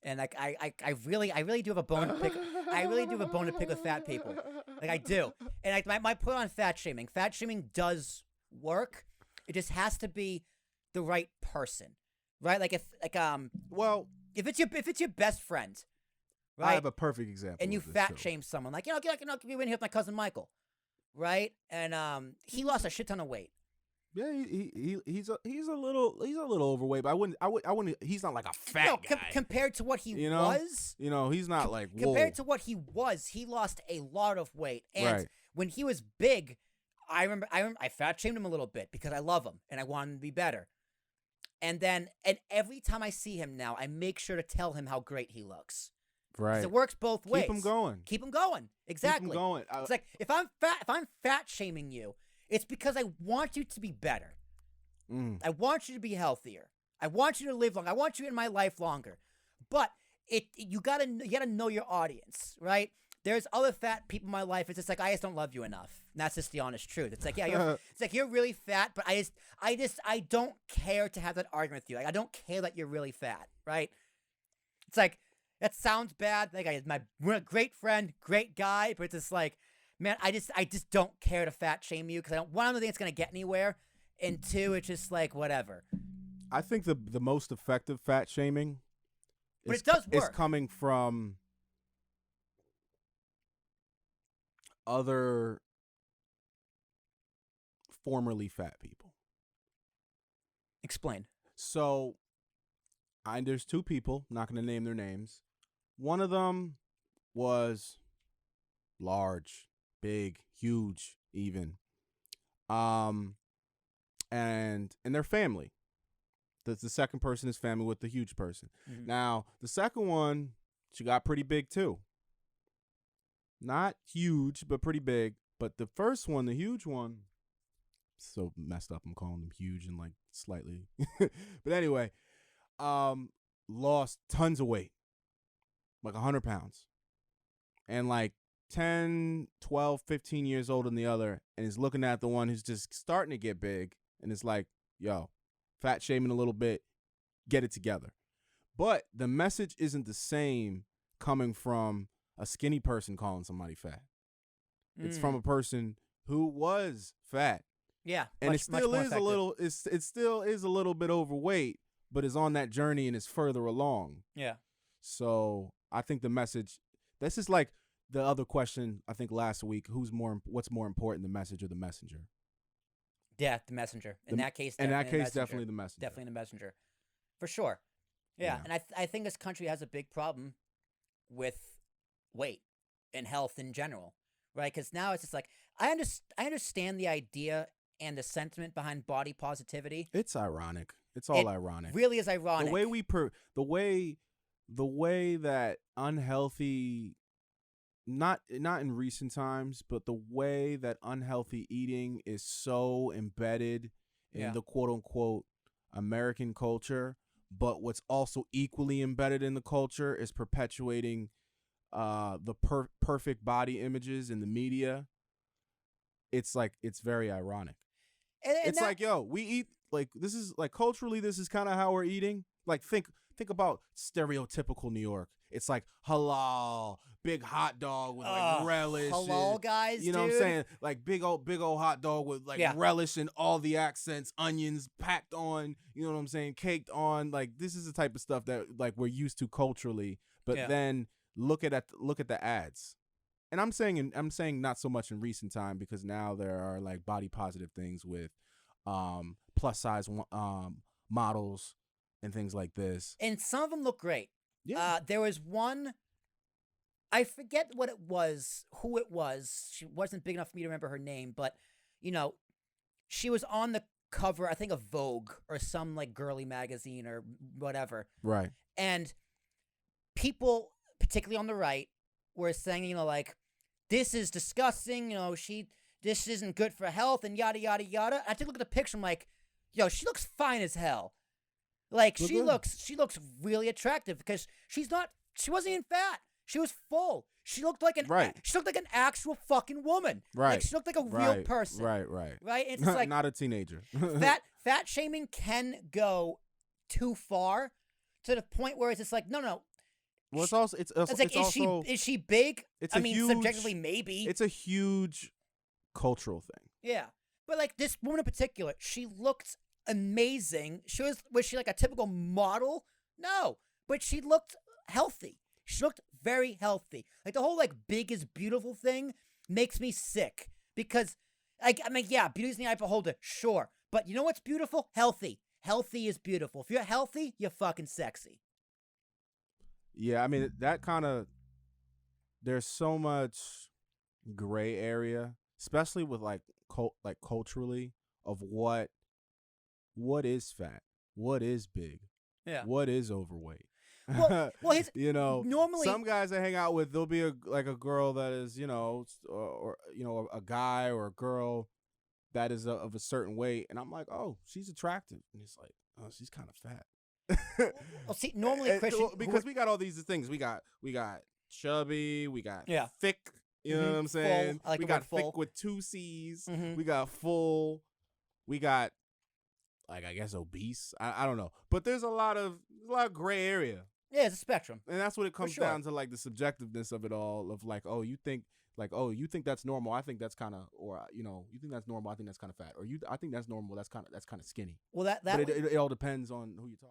And like I really do have a bone to pick. I really do have a bone to pick with fat people. Like I do. And like my point on fat shaming. Fat shaming does work. It just has to be the right person, right? Like Well, if it's your best friend, right? I have a perfect example. And you of this fat too. shame someone, like you in here with my cousin Michael, right? And he lost a shit ton of weight. Yeah, he's a little overweight, but I wouldn't. He's not like a fat guy compared to what he was. He's not like compared to what he was. He lost a lot of weight, and right. when he was big, I remember I fat shamed him a little bit because I love him and I want him to be better. And every time I see him now, I make sure to tell him how great he looks. Right. It works both ways. Keep him going. Keep him going. Exactly. Keep him going. It's like if I'm fat shaming you, it's because I want you to be better. I want you to be healthier. I want you to live longer. I want you in my life longer. But you gotta know your audience, right? There's other fat people in my life. It's just like I just don't love you enough. And that's just the honest truth. It's like you're really fat, but I don't care to have that argument with you. Like I don't care that you're really fat, right? It's like that sounds bad. Like we're a great friend, great guy, but it's just like, man, I just don't care to fat shame you because I don't think it's gonna get anywhere, and two, it's just like whatever. I think the most effective fat shaming, but it does work, is coming from other formerly fat people. Explain. So, there's two people. Not going to name their names. One of them was large, big, huge, even. And their family. The second person is family with the huge person. Mm-hmm. Now, the second one, she got pretty big too. Not huge, but pretty big. But the first one, the huge one, so messed up. I'm calling them huge and like slightly. But anyway, lost tons of weight, like 100 pounds. And like 10, 12, 15 years older than the other, and is looking at the one who's just starting to get big, and it's like, yo, fat shaming a little bit, get it together. But the message isn't the same coming from a skinny person calling somebody fat. It's from a person who was fat. Yeah, and it still is a little. It still is a little bit overweight, but is on that journey and is further along. Yeah. So I think the message. This is like the other question I think last week. What's more important, the message or the messenger? Yeah, the messenger. In that case, definitely the messenger. Definitely the messenger, for sure. Yeah. And I think this country has a big problem with weight and health in general, right? Because now it's just like I understand the idea and the sentiment behind body positivity. It's ironic. It's all ironic. Really is ironic. The way that unhealthy, not in recent times, but the way that unhealthy eating is so embedded in the quote unquote American culture, but what's also equally embedded in the culture is perpetuating the perfect body images in the media. It's like, it's very ironic. And it's like, yo, we eat like, this is like culturally, this is kind of how we're eating. Like think about stereotypical New York. It's like halal, big hot dog with like relish. Halal guys, you know what I'm saying? Like big old hot dog with like relish and all the accents, onions packed on, you know what I'm saying? Caked on. Like this is the type of stuff that like we're used to culturally. But then look at the ads. And I'm saying not so much in recent time, because now there are like body positive things with plus size models and things like this. And some of them look great. Yeah. There was one, I forget what it was, who it was. She wasn't big enough for me to remember her name, but you know, she was on the cover, I think, of Vogue or some like girly magazine or whatever. Right. And people, particularly on the right, were saying, you know, like, this is disgusting, you know, this isn't good for health and yada, yada, yada. I took a look at the picture, I'm like, yo, she looks fine as hell. Like, she looks really attractive because she wasn't even fat. She was full. She looked like she looked like an actual fucking woman. Right. Like, she looked like a real person. Right. Right? It's just like, not a teenager. fat shaming can go too far to the point where it's just like, no. Well, it's also It's like, it's also is she big? it's I a mean, huge subjectively, maybe. it's a huge cultural thing. Yeah. But like this woman in particular, she looked amazing. Was she like a typical model? No. But she looked healthy. She looked very healthy. Like the whole like big is beautiful thing makes me sick. Because like I mean, yeah, beauty's in the eye of the beholder, sure. But you know what's beautiful? Healthy. Healthy is beautiful. If you're healthy, you're fucking sexy. Yeah, I mean that kind of there's so much gray area, especially with like culturally of what is fat, what is big, Yeah. what is overweight. Well, his You know, normally some guys I hang out with, there'll be a girl that is, you know, or you know, a guy or a girl that is of a certain weight, and I'm like, oh, she's attractive, and he's like, oh, she's kind of fat. well, see, normally Christian because we got all these things. We got chubby, we got thick. You know what I'm saying? Full. I like we the got word full. thick with 2 C's. Mhm. We got full. We got like I guess obese. I don't know, but there's a lot of gray area. Yeah, it's a spectrum. And that's what it comes sure. down to, like the subjectiveness of it all. Of like, oh, you think that's normal. I think that's kind of, or you know, you think that's normal. I think that's kind of fat. Or I think that's normal. That's kind of skinny. Well, but it all depends on who you're talking.